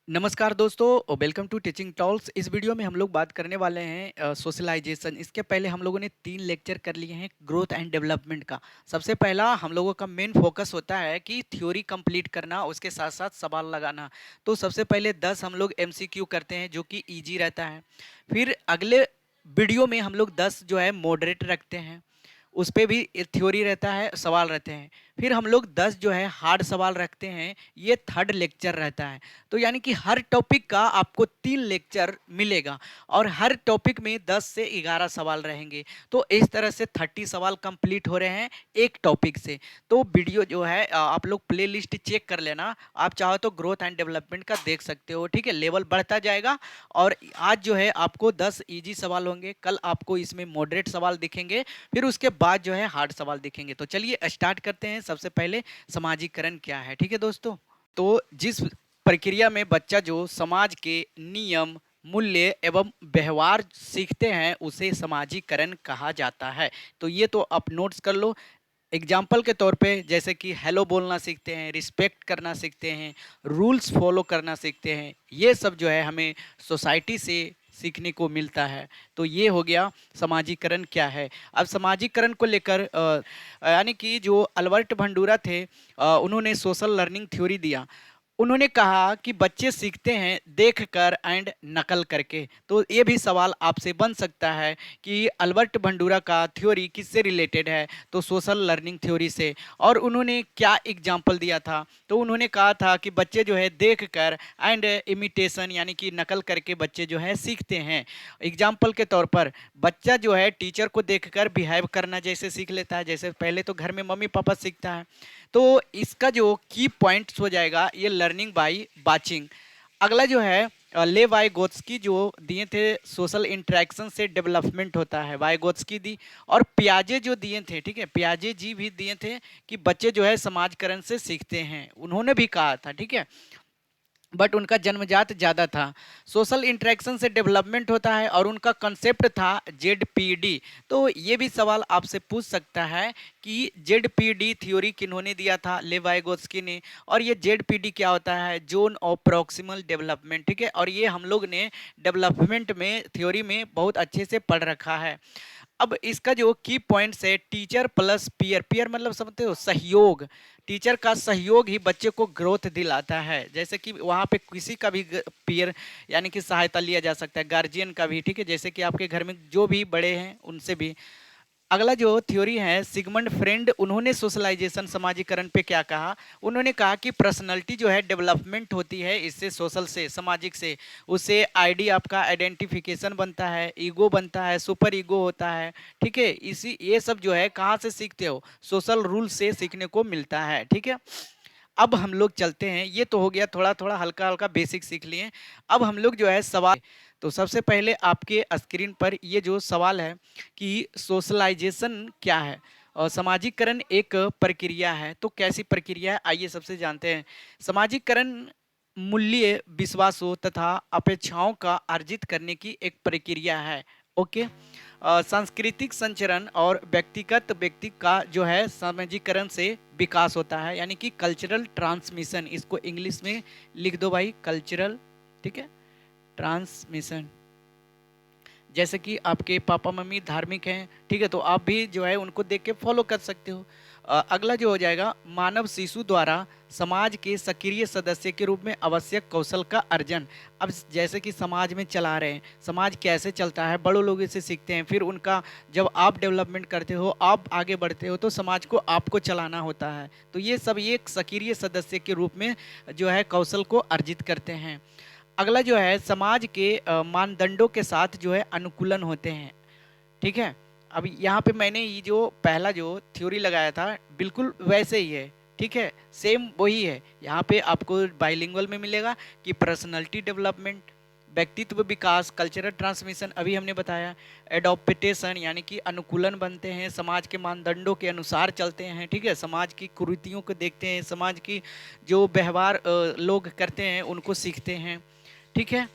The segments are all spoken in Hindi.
नमस्कार दोस्तों, वेलकम टू टीचिंग टॉल्स। इस वीडियो में हम लोग बात करने वाले हैं सोशलाइजेशन। इसके पहले हम लोगों ने 3 लेक्चर कर लिए हैं ग्रोथ एंड डेवलपमेंट का। सबसे पहला हम लोगों का मेन फोकस होता है कि थ्योरी कंप्लीट करना, उसके साथ साथ सवाल लगाना। तो सबसे पहले 10 हम लोग एमसीक्यू करते हैं जो कि इजी रहता है। फिर अगले वीडियो में हम लोग 10 जो है मॉडरेट रखते हैं, उस पे भी थ्योरी रहता है, सवाल रहते हैं। फिर हम लोग 10 जो है हार्ड सवाल रखते हैं, ये थर्ड लेक्चर रहता है। तो यानी कि हर टॉपिक का आपको 3 लेक्चर मिलेगा और हर टॉपिक में 10 से 11 सवाल रहेंगे। तो इस तरह से 30 सवाल कंप्लीट हो रहे हैं एक टॉपिक से। तो वीडियो जो है आप लोग प्लेलिस्ट चेक कर लेना। आप चाहो तो ग्रोथ एंड डेवलपमेंट का देख सकते हो, ठीक है। लेवल बढ़ता जाएगा और आज जो है आपको 10 इजी सवाल होंगे, कल आपको इसमें मॉडरेट सवाल दिखेंगे, फिर उसके बाद जो है हार्ड सवाल दिखेंगे। तो चलिए स्टार्ट करते हैं। सबसे पहले सामाजिकरण क्या है, ठीक है दोस्तों। तो जिस प्रक्रिया में बच्चा जो समाज के नियम, मूल्य एवं व्यवहार सीखते हैं उसे सामाजिकरण कहा जाता है। तो ये तो आप नोट्स कर लो। एग्जाम्पल के तौर पे जैसे कि हेलो बोलना सीखते हैं, रिस्पेक्ट करना सीखते हैं, रूल्स फॉलो करना सीखते हैं, ये सब जो है हमें सोसाइटी से सीखने को मिलता है। तो ये हो गया समाजीकरण क्या है। अब समाजीकरण को लेकर यानी कि जो अल्बर्ट भंडूरा थे, उन्होंने सोशल लर्निंग थ्योरी दिया। उन्होंने कहा कि बच्चे सीखते हैं देखकर एंड नकल करके। तो ये भी सवाल आपसे बन सकता है कि अल्बर्ट भंडूरा का थ्योरी किससे रिलेटेड है, तो सोशल लर्निंग थ्योरी से। और उन्होंने क्या एग्जाम्पल दिया था, तो उन्होंने कहा था कि बच्चे जो है देखकर एंड इमिटेशन यानी कि नकल करके बच्चे जो है सीखते हैं। एग्जाम्पल के तौर पर बच्चा जो है टीचर को देखकर बिहेव करना जैसे सीख लेता है, जैसे पहले तो घर में मम्मी पापा सीखता है। तो इसका जो की पॉइंट्स हो जाएगा ये लर्निंग बाय वाचिंग। अगला जो है ले वाइगोत्स्की जो दिए थे, सोशल इंटरेक्शन से डेवलपमेंट होता है, वाइगोत्स्की दी। और पियाजे जो दिए थे, ठीक है, पियाजे जी भी दिए थे कि बच्चे जो है समाजकरण से सीखते हैं, उन्होंने भी कहा था, ठीक है। बट उनका जन्मजात ज़्यादा था। सोशल इंटरेक्शन से डेवलपमेंट होता है और उनका कंसेप्ट था जेडपीडी। तो ये भी सवाल आपसे पूछ सकता है कि जेडपीडी थ्योरी किन्होंने दिया था, लेवाइगोस्की ने। और ये जेडपीडी क्या होता है, जोन ऑफ प्रॉक्सिमल डेवलपमेंट, ठीक है। और ये हम लोग ने डेवलपमेंट में थ्योरी में बहुत अच्छे से पढ़ रखा है। अब इसका जो की पॉइंट्स है, टीचर प्लस पीयर। पीयर मतलब समझते हो, सहयोग। टीचर का सहयोग ही बच्चे को ग्रोथ दिलाता है। जैसे कि वहाँ पे किसी का भी पीयर यानी कि सहायता लिया जा सकता है, गार्जियन का भी, ठीक है। जैसे कि आपके घर में जो भी बड़े हैं उनसे भी। अगला जो थ्योरी है सिगमंड फ्रेंड, उन्होंने सोशलाइजेशन समाजीकरण पे क्या कहा। उन्होंने कहा कि पर्सनैलिटी जो है डेवलपमेंट होती है इससे, सोशल से, सामाजिक से। उससे आईडी आपका आइडेंटिफिकेशन बनता है, ईगो बनता है, सुपर ईगो होता है, ठीक है। इसी ये सब जो है कहाँ से सीखते हो, सोशल रूल से सीखने को मिलता है, ठीक है। अब हम लोग चलते हैं, ये तो हो गया थोड़ा थोड़ा हल्का हल्का बेसिक सीख लिए। अब हम लोग जो है सवाल। तो सबसे पहले आपके स्क्रीन पर ये जो सवाल है कि सोशलाइजेशन क्या है और सामाजिकरण एक प्रक्रिया है। तो कैसी प्रक्रिया है, आइए सबसे जानते हैं। सामाजिकरण मूल्य, विश्वासों तथा अपेक्षाओं का अर्जित करने की एक प्रक्रिया है। ओके। सांस्कृतिक संचरण और व्यक्तिगत व्यक्ति का जो है सामाजिकरण से विकास होता है, यानी कि कल्चरल ट्रांसमिशन। इसको इंग्लिश में लिख दो भाई, कल्चरल, ठीक है, ट्रांसमिशन। जैसे कि आपके पापा मम्मी धार्मिक हैं, ठीक है, तो आप भी जो है उनको देख के फॉलो कर सकते हो। अगला जो हो जाएगा, मानव शिशु द्वारा समाज के सक्रिय सदस्य के रूप में आवश्यक कौशल का अर्जन। अब जैसे कि समाज में चला रहे हैं, समाज कैसे चलता है, बड़ों लोगों से सीखते हैं। फिर उनका जब आप डेवलपमेंट करते हो, आप आगे बढ़ते हो, तो समाज को आपको चलाना होता है। तो ये सब एक सक्रिय सदस्य के रूप में जो है कौशल को अर्जित करते हैं। अगला जो है, समाज के मानदंडों के साथ जो है अनुकूलन होते हैं, ठीक है। अब यहाँ पे मैंने ये जो पहला जो थ्योरी लगाया था बिल्कुल वैसे ही है, ठीक है, सेम वही है। यहाँ पे आपको बाइलिंगुअल में मिलेगा कि पर्सनालिटी डेवलपमेंट, व्यक्तित्व विकास, कल्चरल ट्रांसमिशन अभी हमने बताया, एडॉप्टेशन यानी कि अनुकूलन बनते हैं, समाज के मानदंडों के अनुसार चलते हैं, ठीक है, समाज की कुरीतियों को देखते हैं, समाज की जो व्यवहार लोग करते हैं उनको सीखते हैं, ठीक है।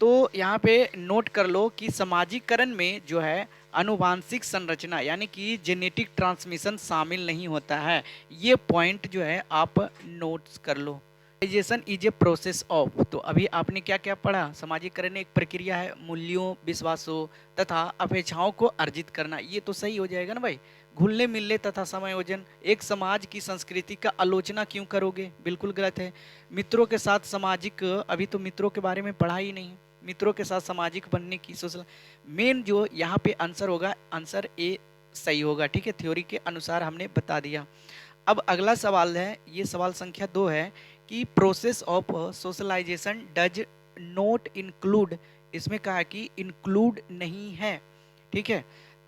तो यहाँ पे नोट कर लो कि समाजीकरण में जो है आनुवांशिक संरचना यानी कि जेनेटिक ट्रांसमिशन शामिल नहीं होता है। ये पॉइंट जो है आप नोट्स कर लो, socialization is a process of, तो अभी आपने क्या क्या पढ़ा, सामाजिकरण एक प्रक्रिया है मूल्यों, विश्वासों तथा अपेक्षाओं को अर्जित करना, ये तो सही हो जाएगा ना भाई। घुलने मिलने तथा समायोजन, एक समाज की संस्कृति का आलोचना क्यों करोगे, बिल्कुल गलत है। मित्रों के साथ सामाजिक, अभी तो मित्रों के बारे में पढ़ा ही नहीं, मित्रों के साथ सामाजिक बनने की सोशल, मेन जो यहाँ पे आंसर होगा, आंसर ए सही होगा, ठीक है, थ्योरी के अनुसार हमने बता दिया। अब अगला सवाल है, ये सवाल संख्या 2 है कि process of socialization does not include, इसमें कहा कि इंक्लूड नहीं है, ठीक है।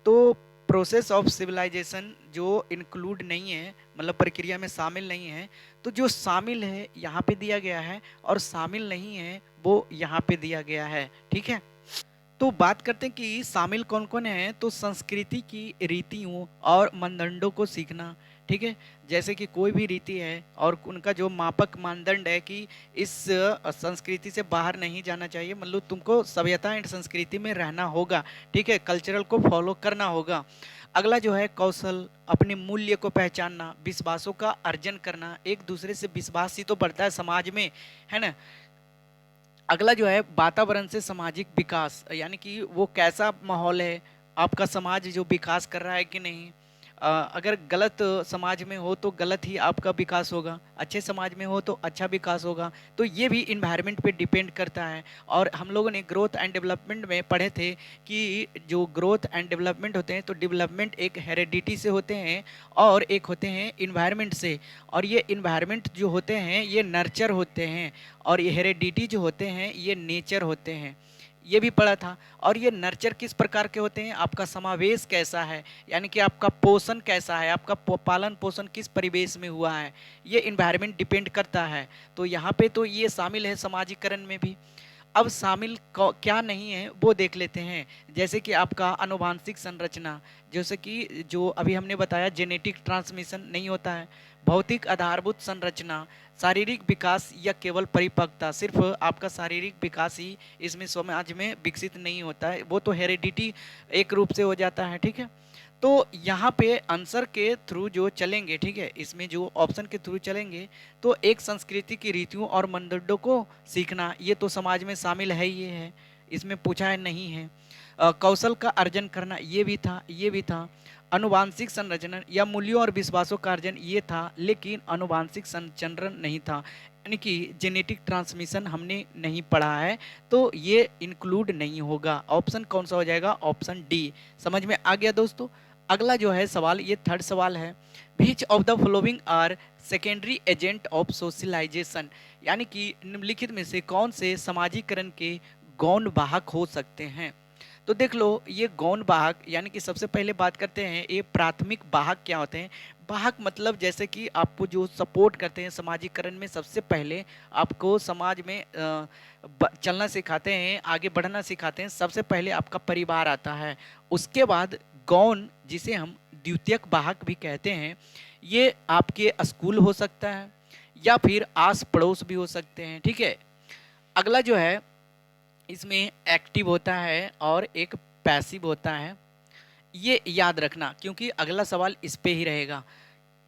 तो प्रोसेस ऑफ सिविलाइजेशन जो इंक्लूड नहीं है, मतलब प्रक्रिया में शामिल नहीं है, तो जो शामिल है यहाँ पे दिया गया है और शामिल नहीं है वो यहाँ पे दिया गया है, ठीक है। तो बात करते हैं कि शामिल कौन कौन है, तो संस्कृति की रीतियों और मानदंडों को सीखना, ठीक है। जैसे कि कोई भी रीति है और उनका जो मापक मानदंड है कि इस संस्कृति से बाहर नहीं जाना चाहिए, मतलब तुमको सभ्यता एंड संस्कृति में रहना होगा, ठीक है, कल्चरल को फॉलो करना होगा। अगला जो है कौशल, अपने मूल्य को पहचानना, विश्वासों का अर्जन करना, एक दूसरे से विश्वास ही तो बढ़ता है समाज में, है ना। अगला जो है वातावरण से सामाजिक विकास, यानी कि वो कैसा माहौल है, आपका समाज जो विकास कर रहा है कि नहीं। अगर गलत समाज में हो तो गलत ही आपका विकास होगा, अच्छे समाज में हो तो अच्छा विकास होगा, तो ये भी इन्वायरमेंट पे डिपेंड करता है। और हम लोगों ने ग्रोथ एंड डेवलपमेंट में पढ़े थे कि जो ग्रोथ एंड डेवलपमेंट होते हैं, तो डेवलपमेंट एक हेरिडिटी से होते हैं और एक होते हैं इन्वायरमेंट से, और ये इन्वायरमेंट जो होते हैं ये नर्चर होते हैं, और ये हेरिडिटी जो होते हैं ये नेचर होते हैं, ये भी पढ़ा था। और ये नर्चर किस प्रकार के होते हैं, आपका समावेश कैसा है, यानी कि आपका पोषण कैसा है, आपका पालन पोषण किस परिवेश में हुआ है, ये इन्वायरमेंट डिपेंड करता है। तो यहाँ पे तो ये शामिल है समाजीकरण में भी। अब शामिल क्या नहीं है वो देख लेते हैं, जैसे कि आपका आनुवांशिक संरचना, जैसे कि जो अभी हमने बताया जेनेटिक ट्रांसमिशन नहीं होता है, भौतिक आधारभूत संरचना, शारीरिक विकास या केवल परिपक्वता, सिर्फ आपका शारीरिक विकास ही इसमें समाज में विकसित नहीं होता है, वो तो हेरिडिटी एक रूप से हो जाता है, ठीक है। तो यहाँ पे आंसर के थ्रू जो चलेंगे, ठीक है, इसमें जो ऑप्शन के थ्रू चलेंगे, तो एक संस्कृति की रीतियों और मानदंडों को सीखना, ये तो समाज में शामिल है, ये है, इसमें पूछा है नहीं है। कौशल का अर्जन करना, ये भी था, ये भी था। अनुवांशिक संरचना या मूल्यों और विश्वासों का अर्जन, ये था, लेकिन अनुवांशिक संचरण नहीं था, यानी कि जेनेटिक ट्रांसमिशन हमने नहीं पढ़ा है, तो ये इंक्लूड नहीं होगा। ऑप्शन कौन सा हो जाएगा, ऑप्शन डी। समझ में आ गया दोस्तों। अगला जो है सवाल, ये थर्ड सवाल है, which of the following are secondary agent of socialization, यानी कि निम्नलिखित में से कौन से समाजीकरण के गौण वाहक हो सकते हैं। तो देख लो, ये गौण वाहक, यानी कि सबसे पहले बात करते हैं ये प्राथमिक वाहक क्या होते हैं। वाहक मतलब जैसे कि आपको जो सपोर्ट करते हैं समाजीकरण में, सबसे पहले आपको समाज में चलना सिखाते हैं, आगे बढ़ना सिखाते हैं, सबसे पहले आपका परिवार आता है। उसके बाद गौण, जिसे हम द्वितीयक वाहक भी कहते हैं, ये आपके स्कूल हो सकता है या फिर आस पड़ोस भी हो सकते हैं, ठीक है। अगला जो है इसमें एक्टिव होता है और एक पैसिव होता है, ये याद रखना, क्योंकि अगला सवाल इस पे ही रहेगा।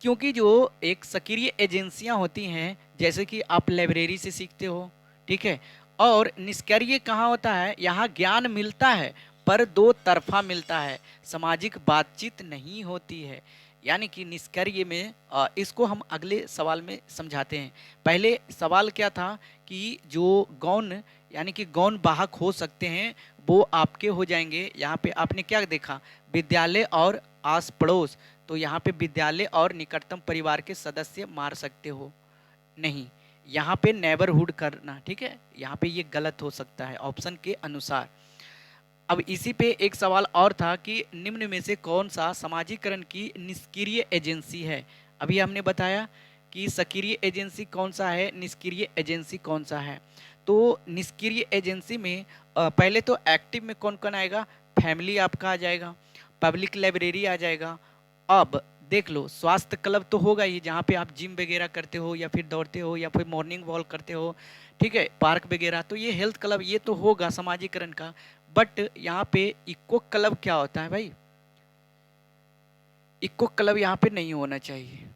क्योंकि जो एक सक्रिय एजेंसियां होती हैं, जैसे कि आप लाइब्रेरी से सीखते हो, ठीक है, और निष्क्रिय कहाँ होता है, यहाँ ज्ञान मिलता है पर दो तरफा मिलता है, सामाजिक बातचीत नहीं होती है, यानी कि निष्क्रिय में इसको हम अगले सवाल में समझाते हैं। पहले सवाल क्या था कि जो गौण, यानी कि गौण वाहक हो सकते हैं वो आपके हो जाएंगे। यहाँ पे आपने क्या देखा, विद्यालय और आस पड़ोस, तो यहाँ पे विद्यालय और निकटतम परिवार के सदस्य मार सकते हो नहीं, यहाँ पे नेबरहुड करना, ठीक है, यहाँ पे ये गलत हो सकता है ऑप्शन के अनुसार। अब इसी पे एक सवाल और था कि निम्न में से कौन सा समाजीकरण की निष्क्रिय एजेंसी है। अभी हमने बताया कि सक्रिय एजेंसी कौन सा है, निष्क्रिय एजेंसी कौन सा है। तो निष्क्रिय एजेंसी में पहले तो एक्टिव में कौन कौन आएगा, फैमिली आपका आ जाएगा, पब्लिक लाइब्रेरी आ जाएगा। अब देख लो, स्वास्थ्य क्लब तो होगा ही, जहाँ पे आप जिम वगैरह करते हो या फिर दौड़ते हो या फिर मॉर्निंग वॉक करते हो, ठीक है, पार्क वगैरह, तो ये हेल्थ क्लब ये तो होगा समाजीकरण का। बट यहाँ पे इको क्लब क्या होता है भाई, इको क्लब यहाँ पे नहीं होना चाहिए।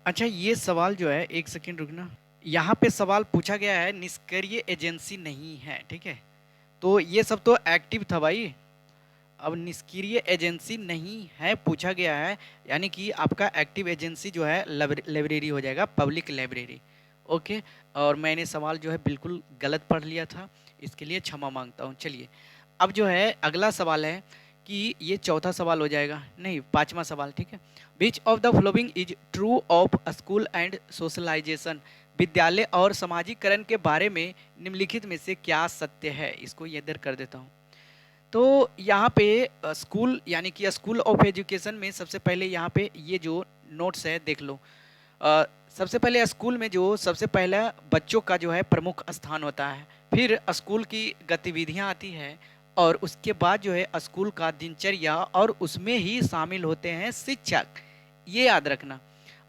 अच्छा, ये सवाल जो है, एक सेकंड रुकना। यहाँ पे सवाल पूछा गया है निष्क्रिय एजेंसी नहीं है, ठीक है। तो ये सब तो एक्टिव था भाई। अब निष्क्रिय एजेंसी नहीं है पूछा गया है, यानी कि आपका एक्टिव एजेंसी जो है लाइब्रेरी हो जाएगा, पब्लिक लाइब्रेरी। ओके। और मैंने सवाल जो है बिल्कुल गलत पढ़ लिया था, इसके लिए क्षमा मांगता हूँ। चलिए, अब जो है अगला सवाल है कि ये चौथा सवाल हो जाएगा, नहीं पांचवा सवाल, ठीक है। Which of the following is true of school and socialization. विद्यालय और समाजीकरण के बारे में निम्नलिखित में से क्या सत्य है। इसको ये इधर कर देता हूँ। तो यहाँ पे स्कूल यानी कि स्कूल ऑफ एजुकेशन में सबसे पहले यहाँ पे ये जो नोट्स है देख लो। सबसे पहले स्कूल में जो सबसे पहला बच्चों का जो है प्रमुख स्थान होता है, फिर स्कूल की गतिविधियाँ आती है, और उसके बाद जो है स्कूल का दिनचर्या, और उसमें ही शामिल होते हैं शिक्षक। ये याद रखना।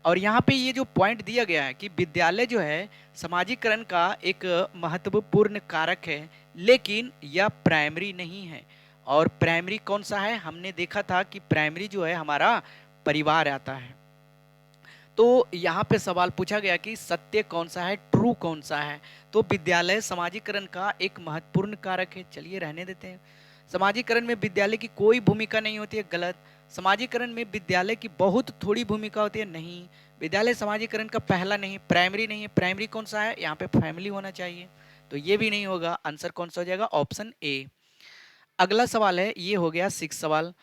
और यहाँ पे ये जो पॉइंट दिया गया है कि विद्यालय जो है समाजीकरण का एक महत्वपूर्ण कारक है, लेकिन यह प्राइमरी नहीं है। और प्राइमरी कौन सा है, हमने देखा था कि प्राइमरी जो है हमारा परिवार आता है। तो यहाँ पे सवाल पूछा गया कि सत्य कौन सा है, ट्रू कौन सा है। तो विद्यालय समाजीकरण का एक महत्वपूर्ण कारक है, चलिए रहने देते हैं। समाजीकरण में विद्यालय की कोई भूमिका नहीं होती है, गलत। समाजीकरण में विद्यालय की बहुत थोड़ी भूमिका होती है, नहीं। विद्यालय समाजीकरण का पहला नहीं, प्राइमरी नहीं है। प्राइमरी कौन सा है, यहाँ पे फैमिली होना चाहिए, तो ये भी नहीं होगा। आंसर कौन सा हो जाएगा, ऑप्शन ए। अगला सवाल है, ये हो गया सिक्स सवाल।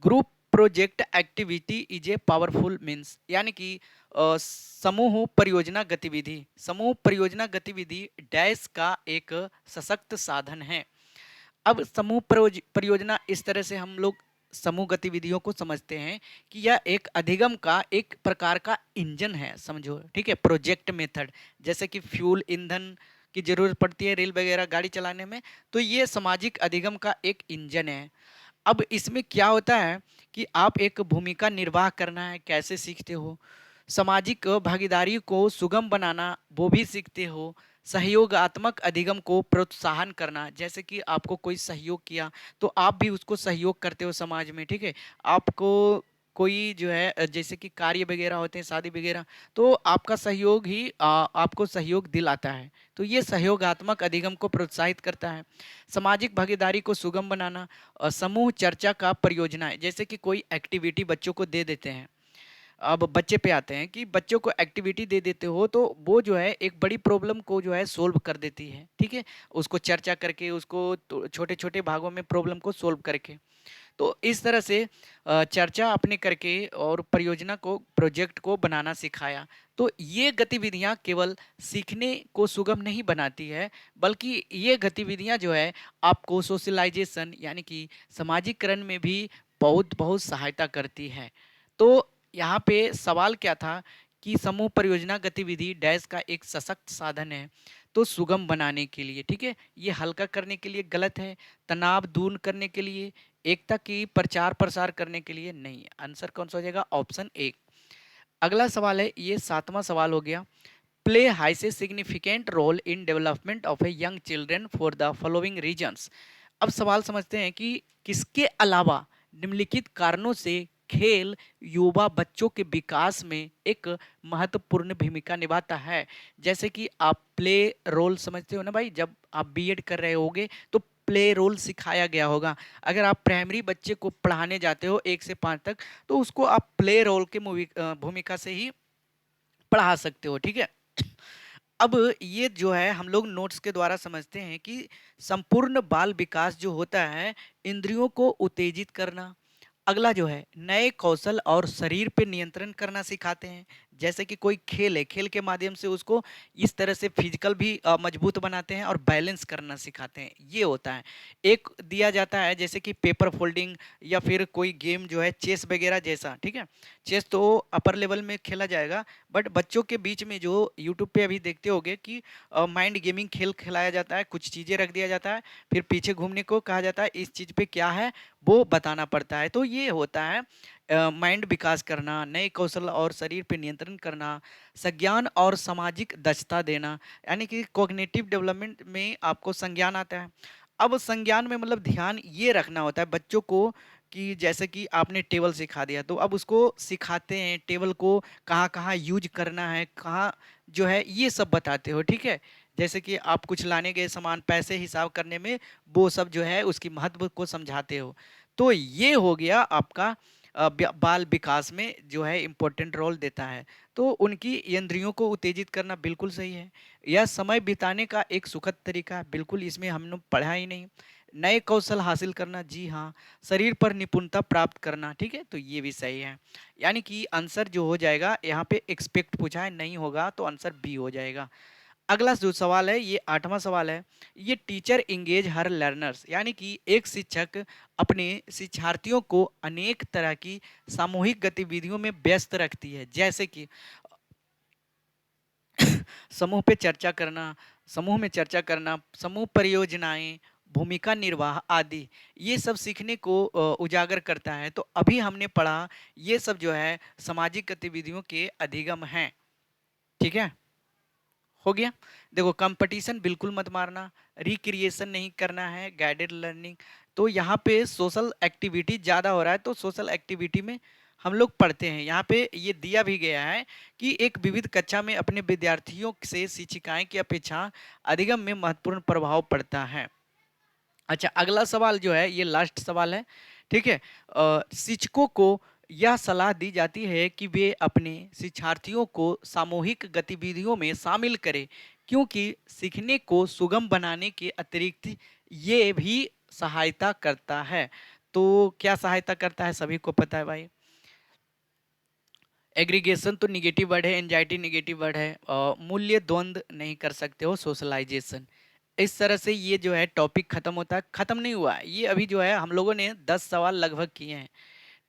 Group project activity is a powerful means, यानी कि समूह परियोजना गतिविधि। समूह परियोजना गतिविधि डैश का एक सशक्त साधन है। अब समूह परियोजना इस तरह से हम लोग समूह गतिविधियों को समझते हैं कि यह एक अधिगम का एक प्रकार का इंजन है, समझो, ठीक है। प्रोजेक्ट मेथड, जैसे कि फ्यूल ईंधन की जरूरत पड़ती है रेल वगैरह गाड़ी चलाने में, तो ये सामाजिक अधिगम का एक इंजन है। अब इसमें क्या होता है कि आप एक भूमिका निर्वाह करना है, कैसे सीखते हो। सामाजिक भागीदारी को सुगम बनाना, वो भी सीखते हो। सहयोगात्मक अधिगम को प्रोत्साहन करना, जैसे कि आपको कोई सहयोग किया तो आप भी उसको सहयोग करते हो समाज में, ठीक है। आपको कोई जो है जैसे कि कार्य वगैरह होते हैं, शादी वगैरह, तो आपका सहयोग ही आपको सहयोग दिलाता है। तो ये सहयोगात्मक अधिगम को प्रोत्साहित करता है। सामाजिक भागीदारी को सुगम बनाना, समूह चर्चा का परियोजना है, जैसे कि कोई एक्टिविटी बच्चों को दे देते हैं। अब बच्चे पे आते हैं कि बच्चों को एक्टिविटी दे देते हो तो वो जो है एक बड़ी प्रॉब्लम को जो है सोल्व कर देती है, ठीक है। उसको चर्चा करके, उसको छोटे छोटे भागों में प्रॉब्लम को सोल्व करके, तो इस तरह से चर्चा अपने करके और परियोजना को, प्रोजेक्ट को बनाना सिखाया। तो ये गतिविधियां केवल सीखने को सुगम नहीं बनाती है, बल्कि ये गतिविधियां जो है आपको सोशलाइजेशन यानी कि समाजीकरण में भी बहुत बहुत सहायता करती है। तो यहाँ पे सवाल क्या था कि समूह परियोजना गतिविधि डैश का एक सशक्त साधन है, तो सुगम बनाने के लिए, ठीक है। ये हल्का करने के लिए गलत है, तनाव दूर करने के लिए, एकता की प्रचार प्रसार करने के लिए नहीं। आंसर कौन सा हो जाएगा, ऑप्शन ए। अगला सवाल है, ये सातवां सवाल हो गया। Play has a significant role in development of a young children for the following reasons. अब सवाल समझते हैं कि किसके अलावा निम्नलिखित कारणों से खेल युवा बच्चों के विकास में एक महत्वपूर्ण भूमिका निभाता है। जैसे कि आप प्ले रोल समझते हो ना भाई, जब आप बीएड कर रहे होगे तो प्ले रोल सिखाया गया होगा। अगर आप प्राइमरी बच्चे को पढ़ाने जाते हो 1 से 5 तक, तो उसको आप प्ले रोल के भूमिका से ही पढ़ा सकते हो, ठीक है। अब ये जो है हम लोग नोट्स के द्वारा समझते हैं कि संपूर्ण बाल विकास जो होता है, इंद्रियों को उत्तेजित करना। अगला जो है नए कौशल और शरीर पे नियंत्रण करना सिखाते हैं। जैसे कि कोई खेल है, खेल के माध्यम से उसको इस तरह से फिजिकल भी मजबूत बनाते हैं और बैलेंस करना सिखाते हैं, ये होता है। एक दिया जाता है जैसे कि पेपर फोल्डिंग, या फिर कोई गेम जो है चेस वगैरह जैसा, ठीक है। चेस तो अपर लेवल में खेला जाएगा, बट बच्चों के बीच में जो यूट्यूब पे अभी देखते होगे कि माइंड गेमिंग खेल खिलाया जाता है, कुछ चीज़ें रख दिया जाता है, फिर पीछे घूमने को कहा जाता है, इस चीज़ पे क्या है वो बताना पड़ता है। तो ये होता है माइंड विकास करना, नए कौशल और शरीर पे नियंत्रण करना, संज्ञान और सामाजिक दक्षता देना, यानी कि कॉग्निटिव डेवलपमेंट में आपको संज्ञान आता है। अब संज्ञान में मतलब ध्यान ये रखना होता है बच्चों को कि जैसे कि आपने टेबल सिखा दिया तो अब उसको सिखाते हैं टेबल को कहाँ कहाँ यूज करना है, कहाँ जो है ये सब बताते हो, ठीक है। जैसे कि आप कुछ लाने गए सामान, पैसे हिसाब करने में वो सब जो है उसकी महत्व को समझाते हो। तो ये हो गया आपका बाल विकास में जो है इम्पोर्टेंट रोल देता है। तो उनकी इंद्रियों को उत्तेजित करना बिल्कुल सही है। यह समय बिताने का एक सुखद तरीका है, बिल्कुल इसमें हमने पढ़ा ही नहीं। नए कौशल हासिल करना, जी हाँ। शरीर पर निपुणता प्राप्त करना, ठीक है, तो ये भी सही है। यानी कि आंसर जो हो जाएगा यहाँ पे एक्सपेक्ट पूछा है, नहीं होगा तो आंसर बी हो जाएगा। अगला जो सवाल है ये 8वां सवाल है। ये टीचर इंगेज हर लर्नर्स, यानी कि एक शिक्षक अपने शिक्षार्थियों को अनेक तरह की सामूहिक गतिविधियों में व्यस्त रखती है, जैसे कि समूह पे चर्चा करना, समूह में चर्चा करना, समूह परियोजनाएं, भूमिका निर्वाह आदि। ये सब सीखने को उजागर करता है। तो अभी हमने पढ़ा ये सब जो है सामाजिक गतिविधियों के अधिगम हैं, ठीक है, हो गया। देखो कंपटीशन बिल्कुल मत मारना, रिक्रिएशन नहीं करना है, गाइडेड लर्निंग। तो यहाँ पे सोशल एक्टिविटी ज़्यादा हो रहा है, तो सोशल एक्टिविटी में हम लोग पढ़ते हैं। यहाँ पे ये दिया भी गया है कि एक विविध कक्षा में अपने विद्यार्थियों से शिक्षिकाएं की अपेक्षा अधिगम में महत्वपूर्ण प्रभाव पड़ता है। अच्छा, अगला सवाल जो है ये लास्ट सवाल है, ठीक है। शिक्षकों को यह सलाह दी जाती है कि वे अपने शिक्षार्थियों को सामूहिक गतिविधियों में शामिल करें, क्योंकि सीखने को सुगम बनाने के अतिरिक्त ये भी सहायता करता है। तो क्या सहायता करता है, सभी को पता है भाई। एग्रीगेशन तो निगेटिव वर्ड है, एंजाइटी निगेटिव वर्ड है, मूल्य द्वंद नहीं कर सकते हो, सोशलाइजेशन। इस तरह से ये जो है टॉपिक खत्म होता है। खत्म नहीं हुआ है ये, अभी जो है हम लोगों ने 10 सवाल लगभग किए हैं,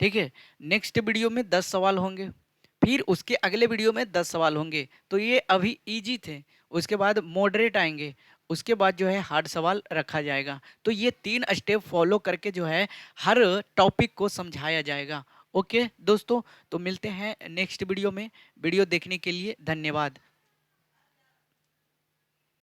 ठीक है। नेक्स्ट वीडियो में 10 सवाल होंगे, फिर उसके अगले वीडियो में 10 सवाल होंगे। तो ये अभी इजी थे, उसके बाद मॉडरेट आएंगे, उसके बाद जो है हार्ड सवाल रखा जाएगा। तो ये 3 स्टेप फॉलो करके जो है हर टॉपिक को समझाया जाएगा। ओके दोस्तों, तो मिलते हैं नेक्स्ट वीडियो में। वीडियो देखने के लिए धन्यवाद।